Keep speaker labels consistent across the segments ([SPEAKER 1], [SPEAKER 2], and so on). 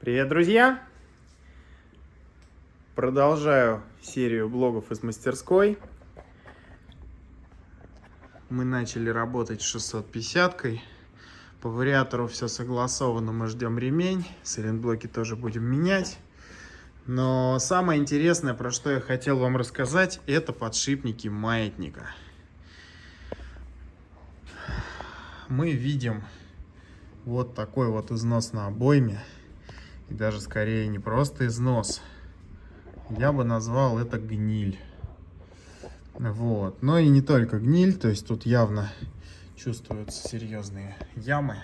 [SPEAKER 1] Привет, друзья! Продолжаю серию блогов из мастерской. Мы начали работать с 650-кой. По вариатору все согласовано, мы ждем ремень. Сайлентблоки тоже будем менять. Но самое интересное, про что я хотел вам рассказать, это подшипники маятника. Мы видим вот такой вот износ на обойме. И даже скорее не просто износ. Я бы назвал это гниль. Вот. Но и не только гниль, то есть тут явно чувствуются серьезные ямы.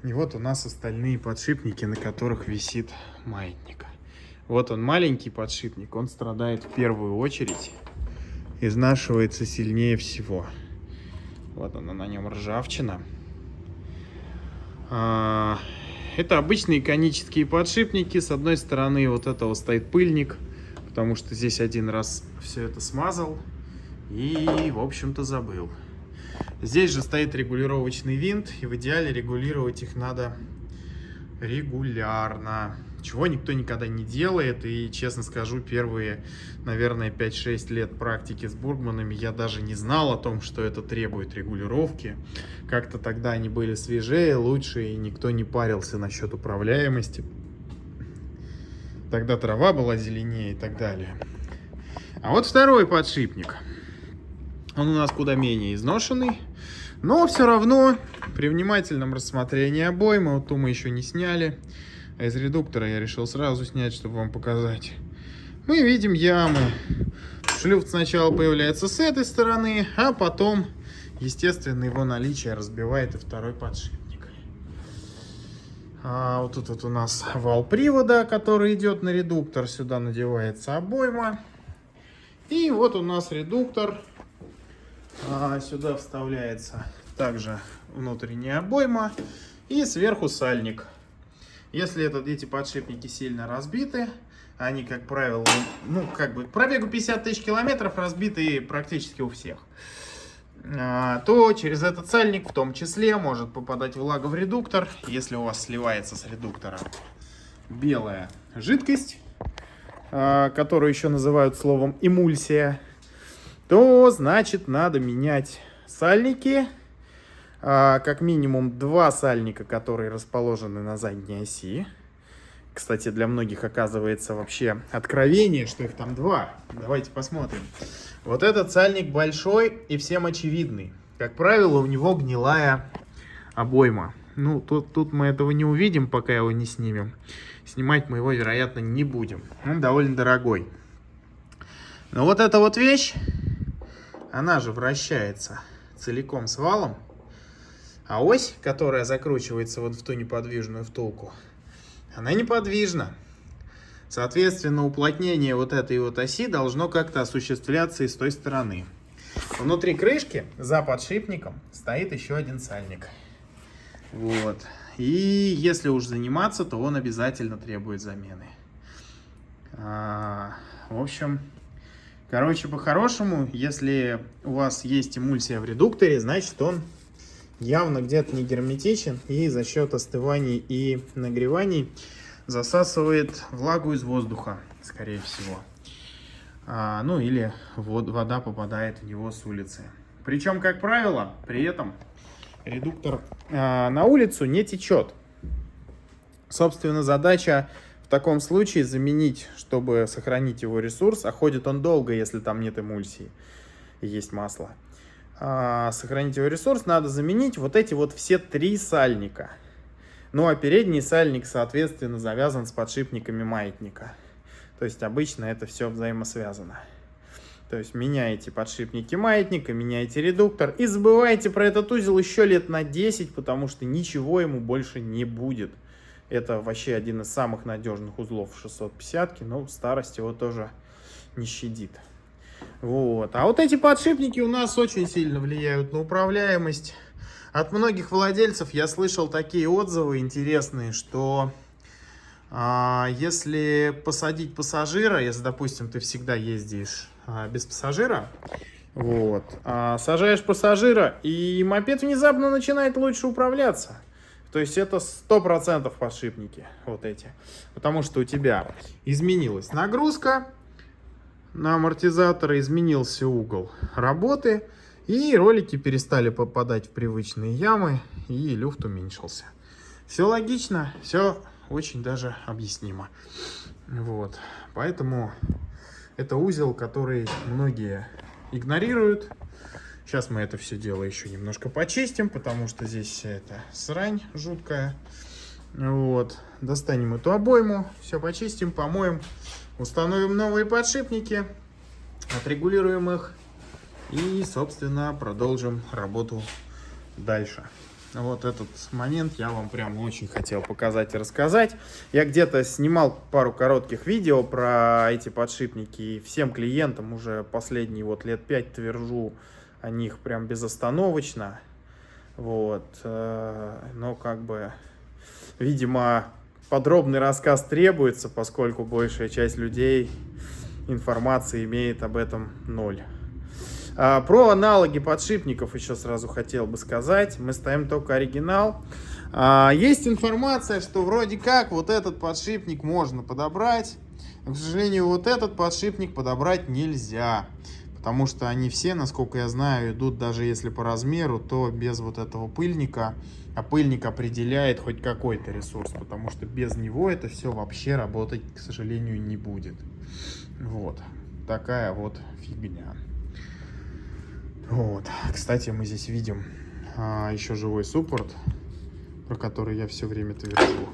[SPEAKER 1] И вот у нас остальные подшипники, на которых висит маятник. Вот он, маленький подшипник, он страдает в первую очередь, изнашивается сильнее всего. Вот она, на нем ржавчина. Это обычные конические подшипники. С одной стороны вот этого стоит пыльник, потому что здесь один раз все это смазал и, в общем-то, забыл. Здесь же стоит регулировочный винт, и в идеале регулировать их надо регулярно, чего никто никогда не делает. И, честно скажу, первые, наверное, 5-6 лет практики с бургманами я даже не знал о том, что это требует регулировки. Как-то тогда они были свежее, лучше, и никто не парился насчет управляемости. Тогда трава была зеленее и так далее. А вот второй подшипник. Он у нас куда менее изношенный, но все равно при внимательном рассмотрении обоймы, вот ту мы еще не сняли, а из редуктора я решил сразу снять, чтобы вам показать. Мы видим ямы. Шлюфт сначала появляется с этой стороны, а потом, естественно, его наличие разбивает и второй подшипник. Вот тут вот у нас вал привода, который идет на редуктор. Сюда надевается обойма. И вот у нас редуктор. Сюда вставляется также внутренняя обойма. И сверху сальник. Если эти подшипники сильно разбиты, они, как правило, пробегу 50 тысяч километров, разбиты практически у всех, то через этот сальник в том числе может попадать влага в редуктор. Если у вас сливается с редуктора белая жидкость, которую еще называют словом эмульсия, то значит надо менять сальники. Как минимум 2 сальника, которые расположены на задней оси. Кстати, для многих оказывается вообще откровение, что их там 2. Давайте посмотрим. Вот этот сальник большой и всем очевидный. Как правило, у него гнилая обойма. Ну, тут мы этого не увидим, пока его не снимем. Снимать мы его, вероятно, не будем. Он довольно дорогой. Но вот эта вот вещь, она же вращается целиком с валом. А ось, которая закручивается вот в ту неподвижную втулку, она неподвижна. Соответственно, уплотнение вот этой вот оси должно как-то осуществляться и с той стороны. Внутри крышки, за подшипником, стоит еще один сальник. Вот. И если уж заниматься, то он обязательно требует замены. В общем, по-хорошему, если у вас есть эмульсия в редукторе, значит он явно где-то не герметичен и за счет остываний и нагреваний засасывает влагу из воздуха, скорее всего. Ну или вода попадает в него с улицы. Причем, как правило, при этом редуктор на улицу не течет. Собственно, задача в таком случае заменить, чтобы сохранить его ресурс, а ходит он долго, если там нет эмульсии и есть масло. Сохранить его ресурс, надо заменить вот эти вот все 3 сальника. Ну а передний сальник, соответственно, завязан с подшипниками маятника. То есть обычно это все взаимосвязано. То есть меняете подшипники маятника, меняете редуктор и забывайте про этот узел еще лет на 10, потому что ничего ему больше не будет. Это вообще один из самых надежных узлов 650-ки, но старость его тоже не щадит. Вот. А вот эти подшипники у нас очень сильно влияют на управляемость. От многих владельцев я слышал такие отзывы интересные, что если посадить пассажира, если, допустим, ты всегда ездишь без пассажира, вот, сажаешь пассажира, и мопед внезапно начинает лучше управляться. То есть это 100% подшипники вот эти. Потому что у тебя изменилась нагрузка на амортизаторы, изменился угол работы, и ролики перестали попадать в привычные ямы, и люфт уменьшился. Все логично, все очень даже объяснимо. Вот. Поэтому это узел, который многие игнорируют. Сейчас мы это все дело еще немножко почистим, потому что здесь вся эта срань жуткая. Вот. Достанем эту обойму, все почистим, помоем, установим новые подшипники, отрегулируем их и, собственно, продолжим работу дальше. Вот этот момент я вам прям очень хотел показать и рассказать. Я где-то снимал пару коротких видео про эти подшипники, и всем клиентам уже последние вот лет 5 твержу о них прям безостановочно. Вот. Но как бы, видимо, подробный рассказ требуется, поскольку большая часть людей информации имеет об этом ноль. Про аналоги подшипников еще сразу хотел бы сказать. Мы ставим только оригинал. Есть информация, что вроде как вот этот подшипник можно подобрать. Но, к сожалению, вот этот подшипник подобрать нельзя. Потому что они все, насколько я знаю, идут, даже если по размеру, то без вот этого пыльника. А пыльник определяет хоть какой-то ресурс. Потому что без него это все вообще работать, к сожалению, не будет. Вот. Такая вот фигня. Вот. Кстати, мы здесь видим еще живой суппорт, про который я все время твержу.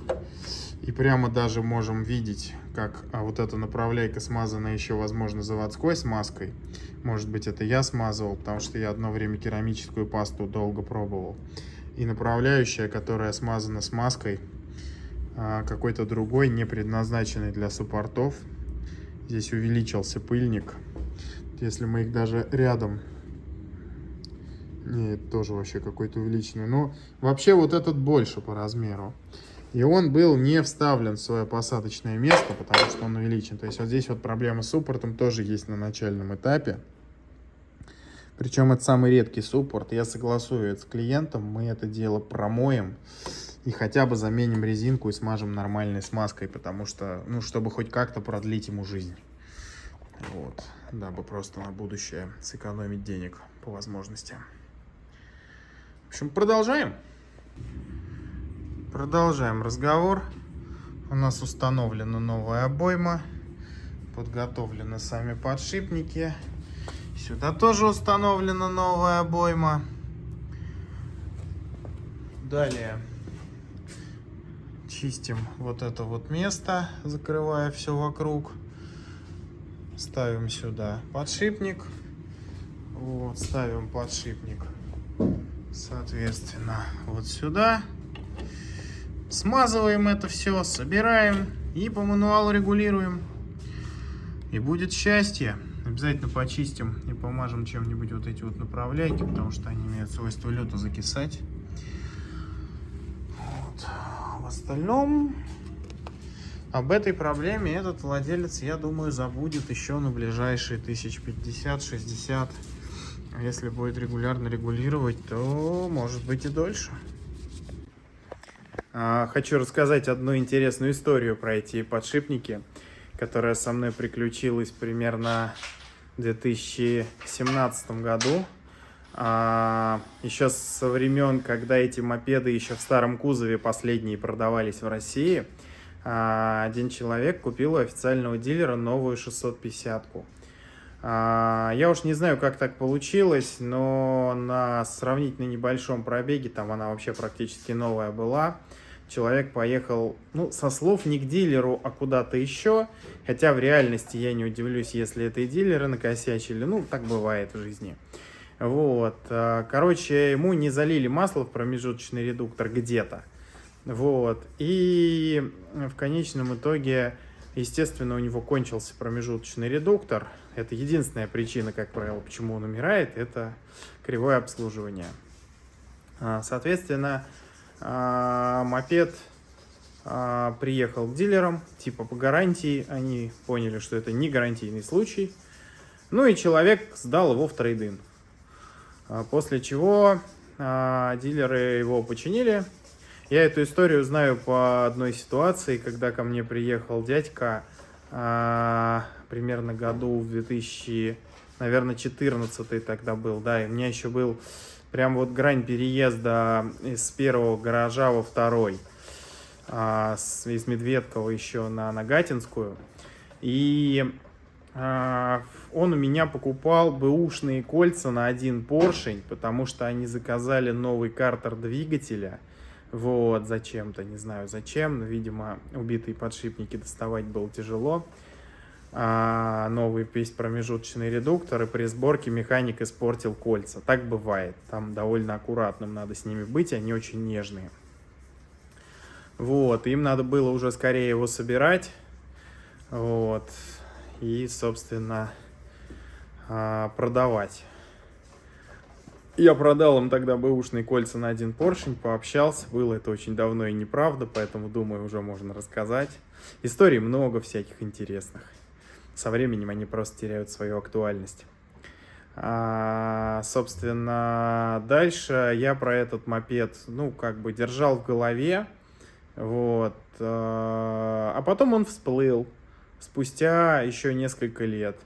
[SPEAKER 1] И прямо даже можем видеть, как вот эта направляйка смазана еще, возможно, заводской смазкой. Может быть, это я смазывал, потому что я одно время керамическую пасту долго пробовал. И направляющая, которая смазана смазкой какой-то другой, не предназначенной для суппортов. Здесь увеличился пыльник. Если мы их даже рядом... Нет, тоже вообще какой-то увеличенный. Но вообще вот этот больше по размеру. И он был не вставлен в свое посадочное место, потому что он увеличен. То есть вот здесь вот проблема с суппортом тоже есть на начальном этапе. Причем это самый редкий суппорт. Я согласую это с клиентом, мы это дело промоем и хотя бы заменим резинку и смажем нормальной смазкой, потому что, ну, чтобы хоть как-то продлить ему жизнь. Вот, дабы просто на будущее сэкономить денег по возможности. В общем, продолжаем. Продолжаем разговор. У нас установлена новая обойма. Подготовлены сами подшипники. Сюда тоже установлена новая обойма. Далее чистим вот это вот место, закрывая все вокруг. Ставим сюда подшипник. Вот, ставим подшипник, соответственно, вот сюда. Смазываем это все, собираем и по мануалу регулируем. И будет счастье. Обязательно почистим и помажем чем-нибудь вот эти вот направляйки, потому что они имеют свойство лёта закисать. Вот. В остальном об этой проблеме этот владелец, я думаю, забудет еще на ближайшие 1050-60. А если будет регулярно регулировать, то может быть и дольше. Хочу рассказать одну интересную историю про эти подшипники, которая со мной приключилась примерно в 2017 году. Еще со времен, когда эти мопеды еще в старом кузове последние продавались в России, один человек купил у официального дилера новую 650-ку. Я уж не знаю, как так получилось, но на сравнительно небольшом пробеге, там она вообще практически новая была, человек поехал, ну, со слов не к дилеру, а куда-то еще, хотя в реальности я не удивлюсь, если это и дилеры накосячили, ну, так бывает в жизни. Вот, короче, ему не залили масло в промежуточный редуктор где-то, вот, и в конечном итоге, естественно, у него кончился промежуточный редуктор. Это единственная причина, как правило, почему он умирает, это кривое обслуживание. Соответственно, мопед приехал к дилерам, типа по гарантии, они поняли, что это не гарантийный случай, ну и человек сдал его в трейд-ин. После чего дилеры его починили, Я эту историю знаю по одной ситуации, когда ко мне приехал дядька примерно году в 2000, наверное, 14 тогда был, да, и у меня еще был прям вот грань переезда из первого гаража во второй, из Медведкова еще на Нагатинскую. И он у меня покупал бэушные кольца на один поршень, потому что они заказали новый картер двигателя. Вот, зачем-то, не знаю зачем, но, видимо, убитые подшипники доставать было тяжело. Новый весь промежуточный редуктор, и при сборке механик испортил кольца. Так бывает, там довольно аккуратным надо с ними быть, они очень нежные. Вот, им надо было уже скорее его собирать, вот, и, собственно, продавать. Я продал им тогда бэушные кольца на один поршень, пообщался, было это очень давно и неправда, поэтому, думаю, уже можно рассказать. Историй много всяких интересных. Со временем они просто теряют свою актуальность. Собственно, дальше я про этот мопед, держал в голове, вот, а потом он всплыл спустя еще несколько лет.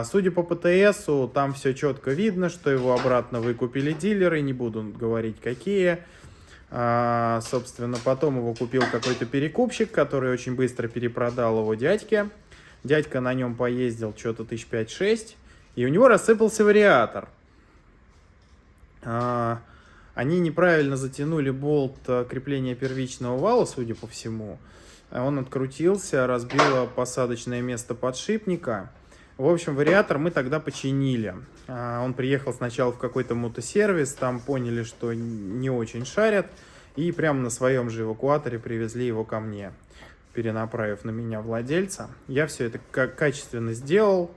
[SPEAKER 1] Судя по ПТСу, там все четко видно, что его обратно выкупили дилеры, не буду говорить какие. Собственно, потом его купил какой-то перекупщик, который очень быстро перепродал его дядьке. Дядька на нем поездил что-то 5-6, и у него рассыпался вариатор. Они неправильно затянули болт крепления первичного вала, судя по всему. Он открутился, разбило посадочное место подшипника. В общем, вариатор мы тогда починили. Он приехал сначала в какой-то мотосервис, там поняли, что не очень шарят, и прямо на своем же эвакуаторе привезли его ко мне, перенаправив на меня владельца. Я все это качественно сделал,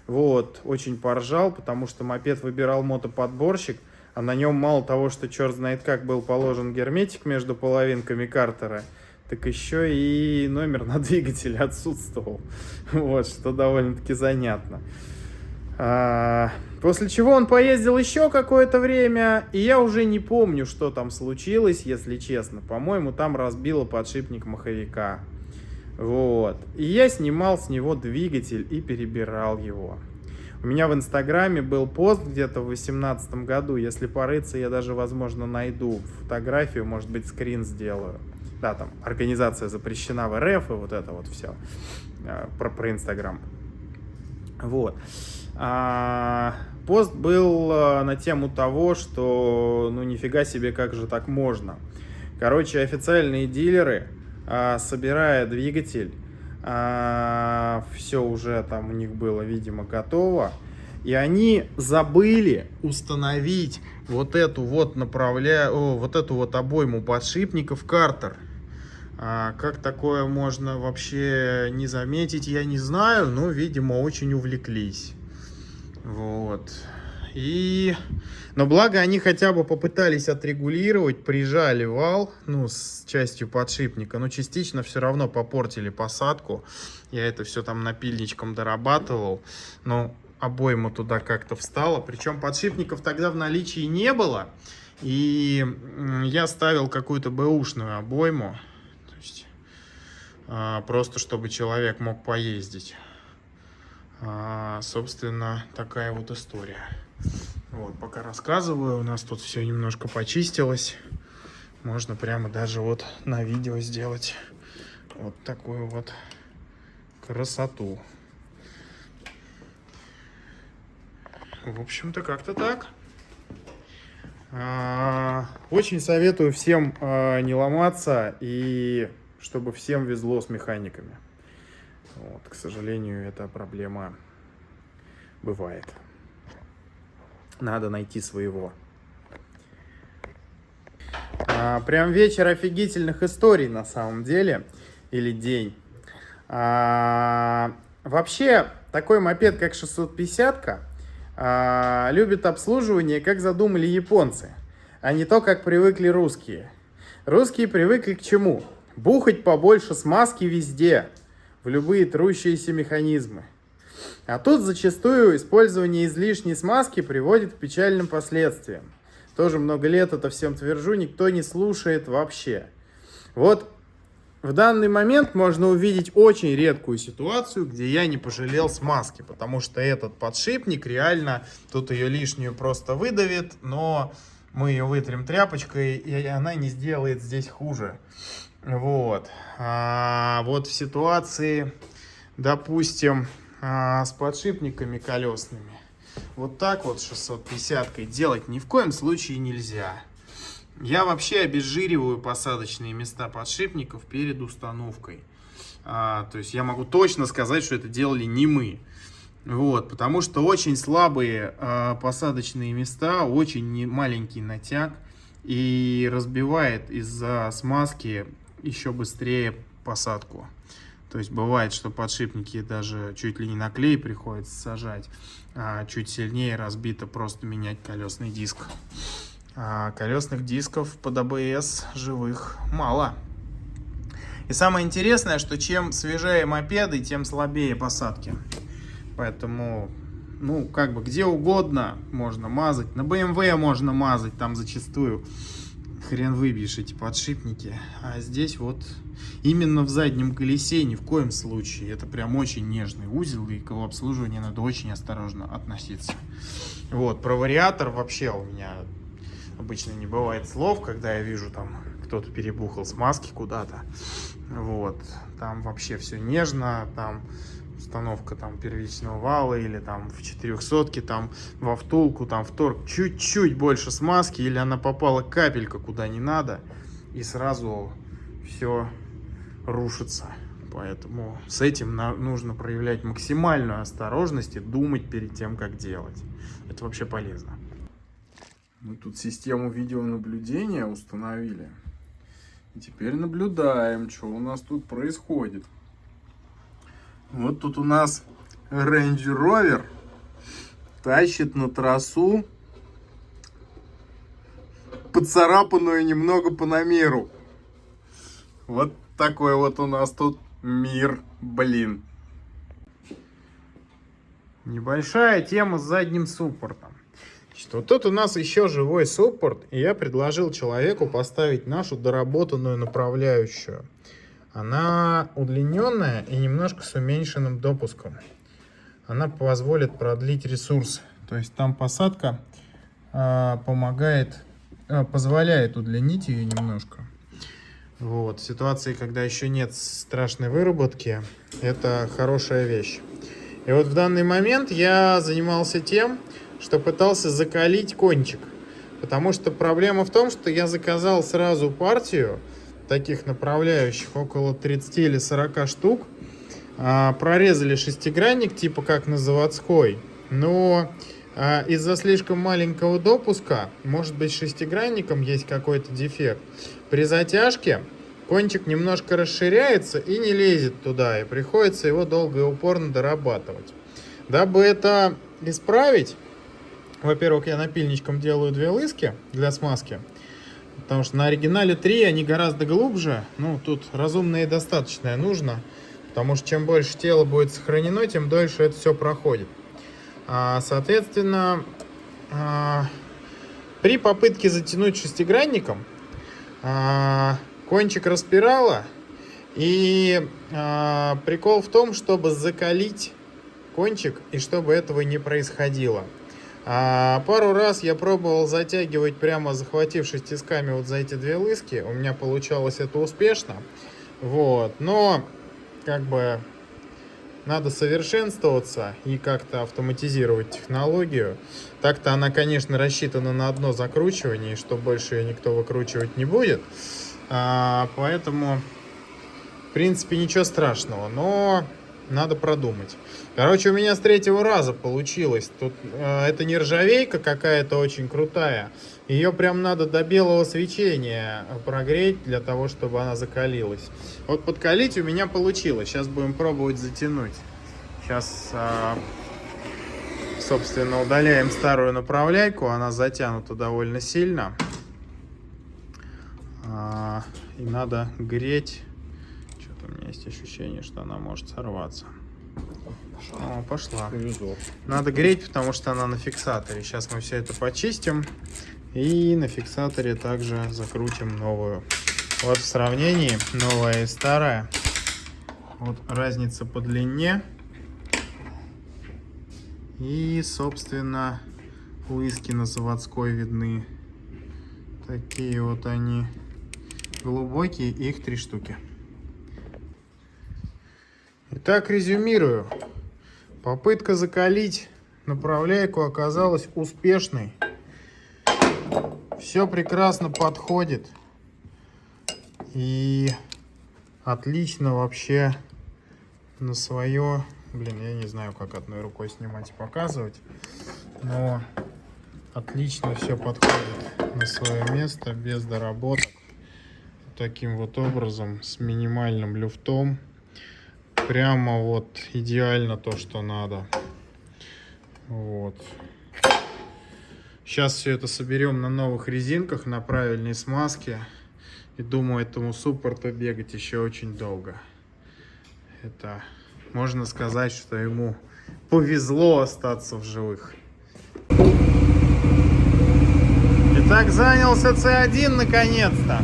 [SPEAKER 1] вот, очень поржал, потому что мопед выбирал мотоподборщик, а на нем мало того, что черт знает как был положен герметик между половинками картера, так еще и номер на двигателе отсутствовал, вот, что довольно-таки занятно. После чего он поездил еще какое-то время, и я уже не помню, что там случилось, если честно. По-моему, там разбило подшипник маховика. Вот. И я снимал с него двигатель и перебирал его. У меня в Инстаграме был пост где-то в 2018 году. Если порыться, я даже, возможно, найду фотографию, может быть, скрин сделаю. Да, там организация запрещена в РФ, и вот это вот все про Инстаграм. Вот. Пост был на тему того, что ну нифига себе, как же так можно. Короче, официальные дилеры, собирая двигатель, все уже там у них было, видимо, готово, и они забыли установить вот эту вот обойму подшипника в картер. Как такое можно вообще не заметить, я не знаю, но, видимо, очень увлеклись. Вот. Но благо они хотя бы попытались отрегулировать, прижали вал, с частью подшипника, но частично все равно попортили посадку. Я это все там напильничком дорабатывал, но обойма туда как-то встала. Причем подшипников тогда в наличии не было, и я ставил какую-то бэушную обойму. Просто чтобы человек мог поездить. Собственно, такая вот история. Вот, пока рассказываю, у нас тут все немножко почистилось. Можно прямо даже вот на видео сделать вот такую вот красоту. В общем-то, как-то так. Очень советую всем не ломаться и чтобы всем везло с механиками. Вот, к сожалению, эта проблема бывает. Надо найти своего. Прям вечер офигительных историй на самом деле. Или день. Вообще, такой мопед, как 650-ка, любит обслуживание, как задумали японцы, а не то, как привыкли русские. Русские привыкли к чему? Бухать побольше смазки везде, в любые трущиеся механизмы. А тут зачастую использование излишней смазки приводит к печальным последствиям. Тоже много лет это всем твержу, никто не слушает вообще. Вот в данный момент можно увидеть очень редкую ситуацию, где я не пожалел смазки, потому что этот подшипник реально, тут ее лишнюю просто выдавит, но мы ее вытрем тряпочкой, и она не сделает здесь хуже. Вот. Вот в ситуации, допустим, с подшипниками колесными, вот так вот 650-кой делать ни в коем случае нельзя. Я вообще обезжириваю посадочные места подшипников перед установкой. То есть я могу точно сказать, что это делали не мы. Вот, потому что очень слабые посадочные места, очень маленький натяг и разбивает из-за смазки еще быстрее посадку. То есть бывает, что подшипники даже чуть ли не на клей приходится сажать, а чуть сильнее разбито просто менять колесный диск. А колесных дисков под АБС живых мало. И самое интересное, что чем свежее мопеды, тем слабее посадки. Поэтому, ну, как бы где угодно можно мазать. На BMW можно мазать, там зачастую хрен выбьешь эти подшипники. А здесь вот именно в заднем колесе ни в коем случае. Это прям очень нежный узел, и к его обслуживанию надо очень осторожно относиться. Вот, про вариатор вообще у меня обычно не бывает слов, когда я вижу, там кто-то перебухал смазки куда-то. Вот, там вообще все нежно, там установка там первичного вала или там в 400-ке, там во втулку, там в торг чуть-чуть больше смазки, или она попала капелька куда не надо, и сразу все рушится. Поэтому с этим нужно проявлять максимальную осторожность и думать перед тем, как делать. Это вообще полезно. Мы тут систему видеонаблюдения установили. И теперь наблюдаем, что у нас тут происходит. Вот тут у нас Range Rover тащит на трассу поцарапанную немного по намеру. Вот такой вот у нас тут мир, блин. Небольшая тема с задним суппортом. Вот тут у нас еще живой суппорт, и я предложил человеку поставить нашу доработанную направляющую. Она удлиненная и немножко с уменьшенным допуском. Она позволит продлить ресурс. То есть там посадка позволяет удлинить ее немножко. Вот. В ситуации, когда еще нет страшной выработки, это хорошая вещь. И вот в данный момент я занимался тем, что пытался закалить кончик. Потому что проблема в том, что я заказал сразу партию таких направляющих, около 30 или 40 штук. Прорезали шестигранник, типа как на заводской. Но из-за слишком маленького допуска, может быть, с шестигранником есть какой-то дефект. При затяжке кончик немножко расширяется и не лезет туда. И приходится его долго и упорно дорабатывать. Дабы это исправить, во-первых, я напильничком делаю 2 лыски для смазки. Потому что на оригинале 3 они гораздо глубже. Ну, тут разумное и достаточное нужно. Потому что чем больше тела будет сохранено, тем дольше это все проходит. Соответственно, при попытке затянуть шестигранником, кончик распирало. И прикол в том, чтобы закалить кончик, и чтобы этого не происходило. Пару раз я пробовал затягивать, прямо захватившись тисками вот за эти 2 лыски. У меня получалось это успешно. Вот. Но как бы надо совершенствоваться и как-то автоматизировать технологию. Так-то она, конечно, рассчитана на одно закручивание, что больше ее никто выкручивать не будет. Поэтому, в принципе, ничего страшного. Но надо продумать. Короче, у меня с 3-го раза получилось. Тут это не ржавейка какая-то очень крутая. Ее прям надо до белого свечения прогреть для того, чтобы она закалилась. Вот подкалить у меня получилось. Сейчас будем пробовать затянуть. Сейчас, собственно, удаляем старую направляйку. Она затянута довольно сильно. И надо греть. Что-то у меня есть ощущение, что она может сорваться. О, пошла. Надо греть, потому что она на фиксаторе. Сейчас мы все это почистим И на фиксаторе также закрутим новую. Вот в сравнении новая и старая. Вот разница по длине. И, собственно, лыски на заводской видны. Такие вот они глубокие, их 3 штуки. Итак, резюмирую. Попытка закалить направляйку оказалась успешной. Все прекрасно подходит. И отлично вообще на свое... Блин, я не знаю, как одной рукой снимать и показывать. Но отлично все подходит на свое место, без доработок. Таким вот образом, с минимальным люфтом. Прямо вот идеально то, что надо. Вот. Сейчас все это соберем на новых резинках, на правильной смазке. И думаю, этому суппорту бегать еще очень долго. Это можно сказать, что ему повезло остаться в живых. Итак, занялся C1 наконец-то.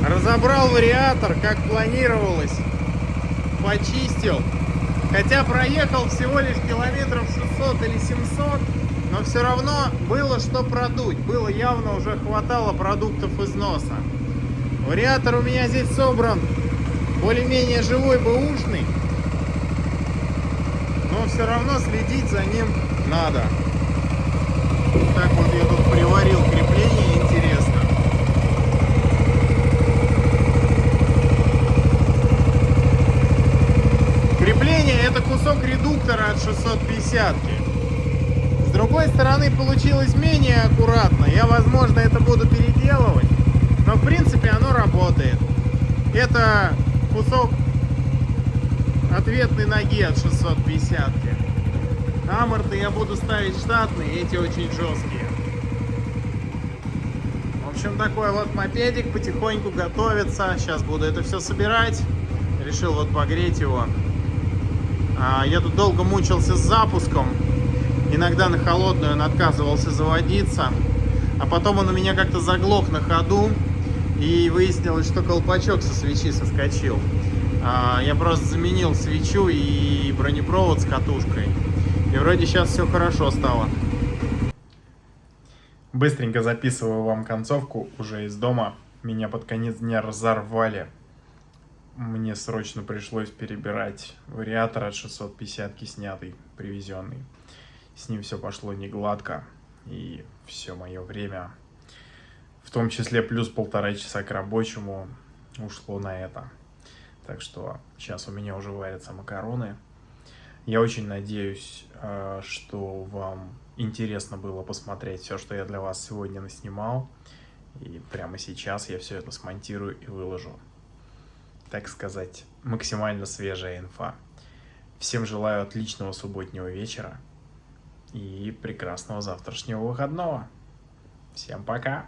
[SPEAKER 1] Разобрал вариатор, как планировалось. Почистил. Хотя проехал всего лишь километров 600 или 700, но все равно было что продуть. Было явно уже хватало продуктов износа. Вариатор у меня здесь собран более-менее живой, бэушный. Но все равно следить за ним надо. Так вот я тут приварил крепление, интересно. Крепление — это кусок редуктора от 650-ки. С другой стороны получилось менее аккуратно. Я, возможно, это буду переделывать. Но в принципе оно работает. Это кусок ответной ноги от 650-ки. Аморты я буду ставить штатные, эти очень жесткие. В общем, такой вот мопедик потихоньку готовится. Сейчас буду это все собирать. Решил вот погреть его. Я тут долго мучился с запуском. Иногда на холодную он отказывался заводиться. А потом он у меня как-то заглох на ходу. И выяснилось, что колпачок со свечи соскочил. Я просто заменил свечу и бронепровод с катушкой. И вроде сейчас все хорошо стало. Быстренько записываю вам концовку уже из дома. Меня под конец дня разорвали. Мне срочно пришлось перебирать вариатор от 650-ки, снятый, привезенный. С ним все пошло не гладко. И все мое время, в том числе плюс 1,5 часа к рабочему, ушло на это. Так что сейчас у меня уже варятся макароны. Я очень надеюсь, что вам интересно было посмотреть все, что я для вас сегодня наснимал. И прямо сейчас я все это смонтирую и выложу. Так сказать, максимально свежая инфа. Всем желаю отличного субботнего вечера и прекрасного завтрашнего выходного. Всем пока!